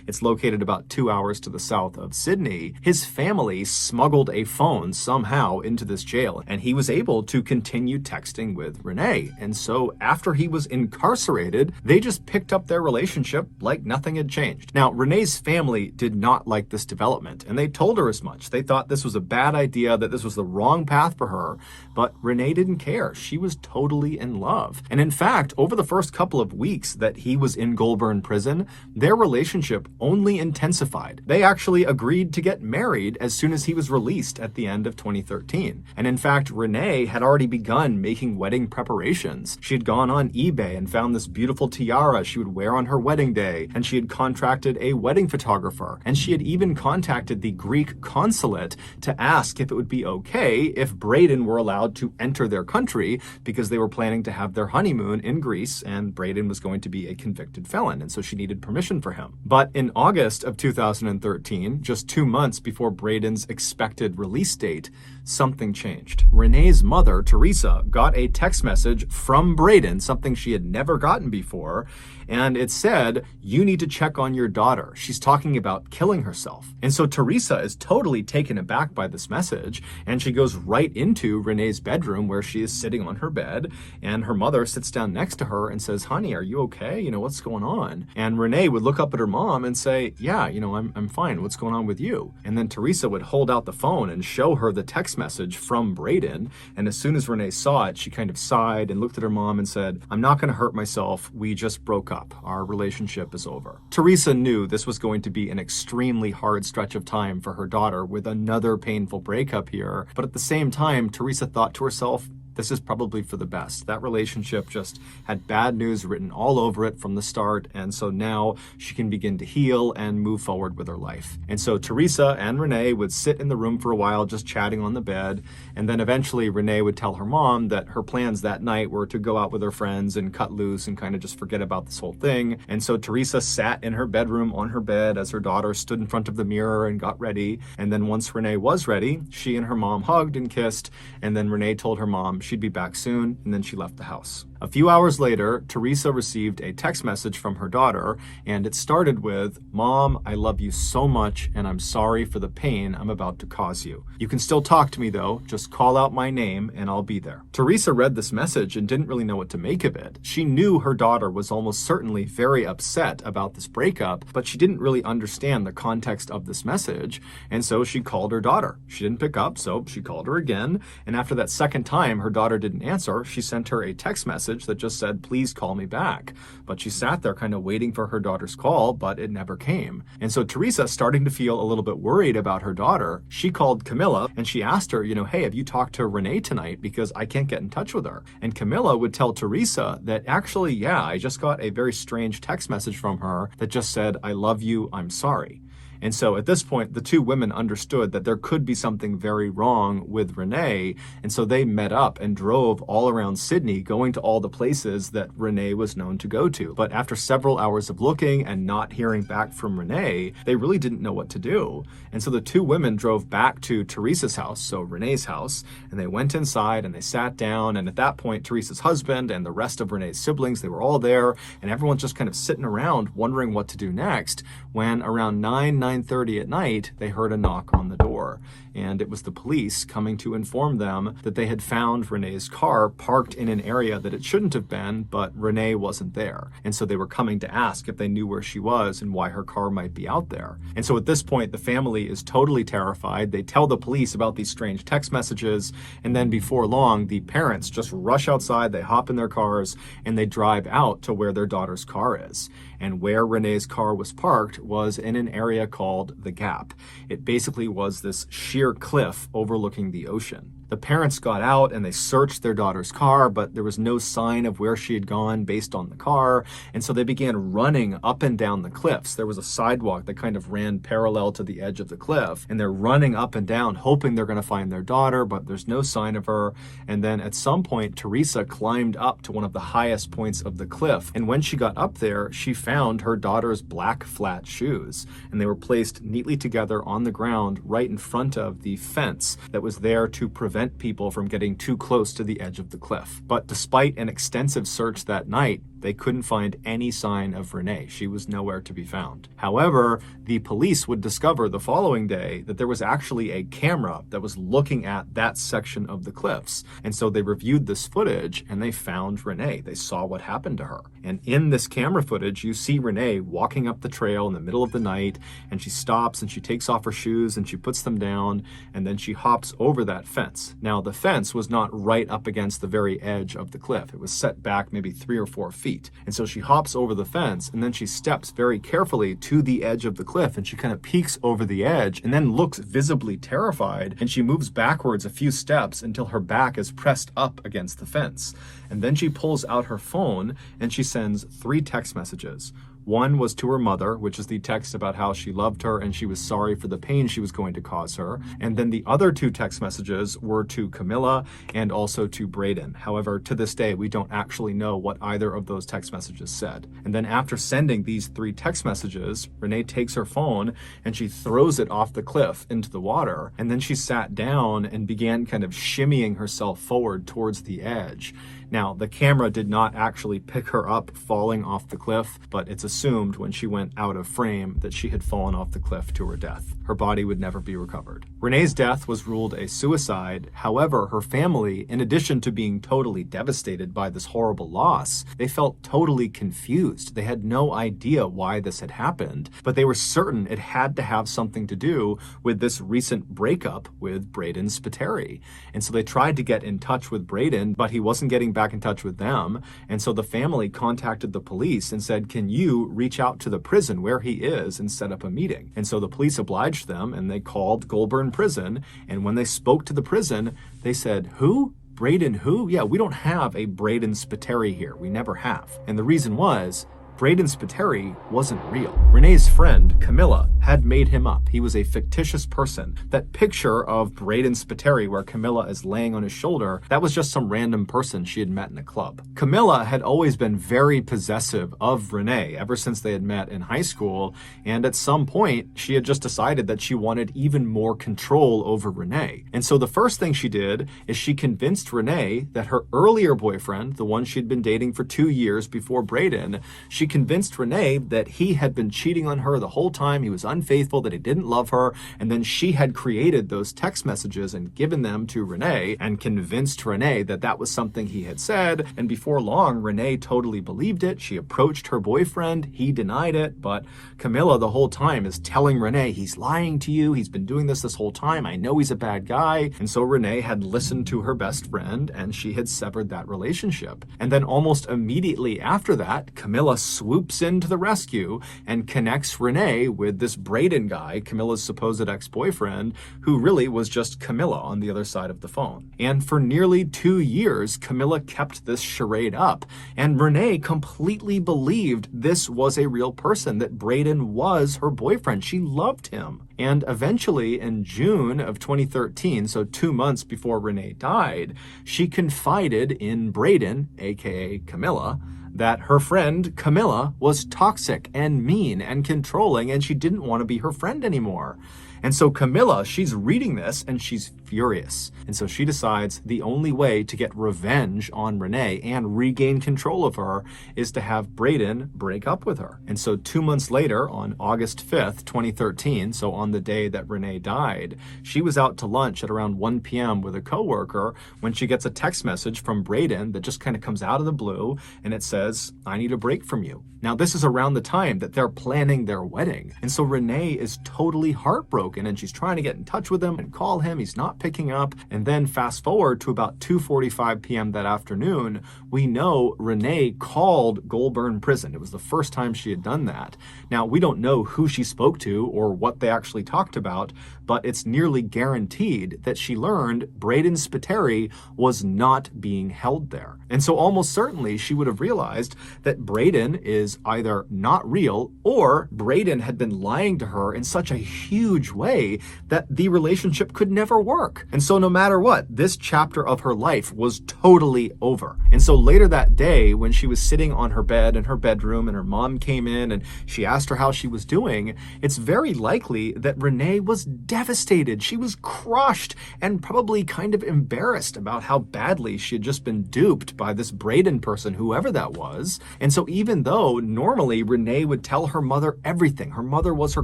it's located about 2 hours to the south of Sydney, his family smuggled a phone somehow into this jail, and he was able to continue texting with Renee. And so after he was incarcerated, they just picked up their relationship like nothing had changed. Now, Renee's family did not like this development, and they told her as much. They thought this was a bad idea, that this was the wrong path for her, but Renee didn't care. She was totally in love. And in fact, over the first couple of weeks that he was in Goulburn Prison, their relationship only intensified. They actually agreed to get married as soon as he was released at the end of 2013. And in fact, Renee had already begun making wedding preparations. She had gone on eBay and found this beautiful tiara she would wear on her wedding day, and she had contracted a wedding photographer, and she had even contacted the Greek consulate to ask if it would be okay if Braden were allowed to enter their country, because they were planning to have their honeymoon in Greece, and Braden was going to be a convicted felon, and so she needed permission for him. But in August of 2013, just 2 months before Braden's expected release date, something changed. Renee's mother, Teresa, got a text message from Braden, something she had never gotten before, and it said, "You need to check on your daughter. She's talking about killing herself." And so Teresa is totally taken aback by this message, and she goes right into Renee's bedroom where she is sitting on her bed, and her mother sits down next to her and says, "Honey, are you okay? You know, what's going on?" And Renee would look up at her mom and say, "Yeah, you know, I'm fine. What's going on with you?" And then Teresa would hold out the phone and show her the text message from Braden, and as soon as Renee saw it, she kind of sighed and looked at her mom and said, "I'm not going to hurt myself. We just broke up. Our relationship is over." Teresa knew this was going to be an extremely hard stretch of time for her daughter with another painful breakup here, but at the same time, Teresa thought to herself, this is probably for the best. That relationship just had bad news written all over it from the start, and so now she can begin to heal and move forward with her life. And so Teresa and Renee would sit in the room for a while just chatting on the bed, and then eventually Renee would tell her mom that her plans that night were to go out with her friends and cut loose and kind of just forget about this whole thing. And so Teresa sat in her bedroom on her bed as her daughter stood in front of the mirror and got ready, and then once Renee was ready, she and her mom hugged and kissed, and then Renee told her mom she'd be back soon, and then she left the house. A few hours later, Teresa received a text message from her daughter, and it started with, "Mom, I love you so much, and I'm sorry for the pain I'm about to cause you. You can still talk to me though, just call out my name and I'll be there." Teresa read this message and didn't really know what to make of it. She knew her daughter was almost certainly very upset about this breakup, but she didn't really understand the context of this message, and so she called her daughter. She didn't pick up, so she called her again, and after that second time her daughter didn't answer, she sent her a text message that just said, "Please call me back." But she sat there kind of waiting for her daughter's call, but it never came. And so Teresa, starting to feel a little bit worried about her daughter, she called Camilla and she asked her, "Hey, have you talked to Renee tonight? Because I can't get in touch with her." And Camilla would tell Teresa that actually, yeah, I just got a very strange text message from her that just said, "I love you, I'm sorry." And so at this point, the two women understood that there could be something very wrong with Renee, and so they met up and drove all around Sydney, going to all the places that Renee was known to go to. But after several hours of looking and not hearing back from Renee, they really didn't know what to do. And so the two women drove back to Teresa's house, so Renee's house, and they went inside and they sat down, and at that point, Teresa's husband and the rest of Renee's siblings, they were all there, and everyone's just kind of sitting around wondering what to do next, when around 9 9:30 at night, they heard a knock on the door. And it was the police coming to inform them that they had found Renee's car parked in an area that it shouldn't have been, but Renee wasn't there. And so they were coming to ask if they knew where she was and why her car might be out there. And so at this point, the family is totally terrified. They tell the police about these strange text messages, and then before long, the parents just rush outside, they hop in their cars, and they drive out to where their daughter's car is. And where Renee's car was parked was in an area called the Gap. It basically was this sheer cliff overlooking the ocean. The parents got out and they searched their daughter's car, but there was no sign of where she had gone based on the car. And so they began running up and down the cliffs. There was a sidewalk that kind of ran parallel to the edge of the cliff. And they're running up and down, hoping they're going to find their daughter, but there's no sign of her. And then at some point, Teresa climbed up to one of the highest points of the cliff. And when she got up there, she found her daughter's black flat shoes. And they were placed neatly together on the ground right in front of the fence that was there to prevent people from getting too close to the edge of the cliff. But despite an extensive search that night, they couldn't find any sign of Renee. She was nowhere to be found. However, the police would discover the following day that there was actually a camera that was looking at that section of the cliffs. And so they reviewed this footage and they found Renee. They saw what happened to her. And in this camera footage, you see Renee walking up the trail in the middle of the night, and she stops and she takes off her shoes and she puts them down, and then she hops over that fence. Now, the fence was not right up against the very edge of the cliff. It was set back maybe 3 or 4 feet. And so she hops over the fence, and then she steps very carefully to the edge of the cliff, and she kind of peeks over the edge and then looks visibly terrified, and she moves backwards a few steps until her back is pressed up against the fence. And then she pulls out her phone and she sends 3 text messages. One was to her mother, which is the text about how she loved her and she was sorry for the pain she was going to cause her. And then the other 2 text messages were to Camilla and also to Braden. However, to this day, we don't actually know what either of those text messages said. And then after sending these 3 text messages, Renee takes her phone and she throws it off the cliff into the water. And then she sat down and began kind of shimmying herself forward towards the edge. Now, the camera did not actually pick her up falling off the cliff, but it's assumed when she went out of frame that she had fallen off the cliff to her death. Her body would never be recovered. Renee's death was ruled a suicide. However, her family, in addition to being totally devastated by this horrible loss, they felt totally confused. They had no idea why this had happened, but they were certain it had to have something to do with this recent breakup with Braden Spiteri. And so they tried to get in touch with Braden, but he wasn't getting back in touch with them. And so the family contacted the police and said, can you reach out to the prison where he is and set up a meeting? And so the police obliged them and they called Goulburn Prison. And when they spoke to the prison, they said, who? Braden who? Yeah, we don't have a Braden Spiteri here. We never have. And the reason was, Braden Spiteri wasn't real. Renee's friend, Camilla, had made him up. He was a fictitious person. That picture of Braden Spiteri where Camilla is laying on his shoulder, that was just some random person she had met in a club. Camilla had always been very possessive of Renee ever since they had met in high school, and at some point, she had just decided that she wanted even more control over Renee. And so the first thing she did is she convinced Renee that her earlier boyfriend, the one she'd been dating for 2 years before Braden, she convinced Renee that he had been cheating on her the whole time, he was unfaithful, that he didn't love her, and then she had created those text messages and given them to Renee and convinced Renee that that was something he had said. And before long, Renee totally believed it. She approached her boyfriend, he denied it, but Camilla the whole time is telling Renee, he's lying to you, he's been doing this whole time, I know he's a bad guy. And so Renee had listened to her best friend and she had severed that relationship. And then almost immediately after that, Camilla swoops into the rescue and connects Renee with this Braden guy, Camilla's supposed ex-boyfriend, who really was just Camilla on the other side of the phone. And for nearly 2 years, Camilla kept this charade up, and Renee completely believed this was a real person, that Braden was her boyfriend. She loved him. And eventually, in June of 2013, so 2 months before Renee died, she confided in Braden, aka Camilla, that her friend Camilla was toxic and mean and controlling, and she didn't want to be her friend anymore. And so Camilla, she's reading this and she's furious. And so she decides the only way to get revenge on Renee and regain control of her is to have Braden break up with her. And so 2 months later, on August 5th, 2013, so on the day that Renee died, she was out to lunch at around 1 p.m. with a coworker when she gets a text message from Braden that just kind of comes out of the blue, and it says, "I need a break from you." Now, this is around the time that they're planning their wedding. And so Renee is totally heartbroken, and she's trying to get in touch with him and call him. He's not picking up. And then fast forward to about 2:45 p.m. that afternoon, we know Renee called Goulburn Prison. It was the first time she had done that. Now, we don't know who she spoke to or what they actually talked about, but it's nearly guaranteed that she learned Braden Spiteri was not being held there. And so almost certainly she would have realized that Braden is either not real, or Braden had been lying to her in such a huge way that the relationship could never work. And so no matter what, this chapter of her life was totally over. And so later that day, when she was sitting on her bed in her bedroom and her mom came in and she asked her how she was doing, it's very likely that Renee was devastated. She was crushed and probably kind of embarrassed about how badly she had just been duped by this Braden person, whoever that was. And so even though normally Renee would tell her mother everything, her mother was her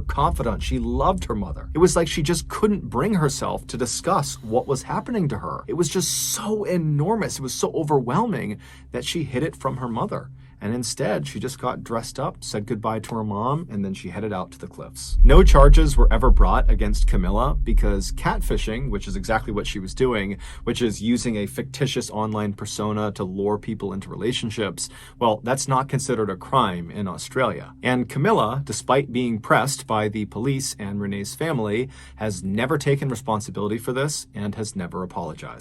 confidant, she loved her mother, it was like she just couldn't bring herself to discuss what was happening to her. It was just so enormous, it was so overwhelming that she hid it from her mother. And instead, she just got dressed up, said goodbye to her mom, and then she headed out to the cliffs. No charges were ever brought against Camilla because catfishing, which is exactly what she was doing, which is using a fictitious online persona to lure people into relationships, well, that's not considered a crime in Australia. And Camilla, despite being pressed by the police and Renee's family, has never taken responsibility for this and has never apologized.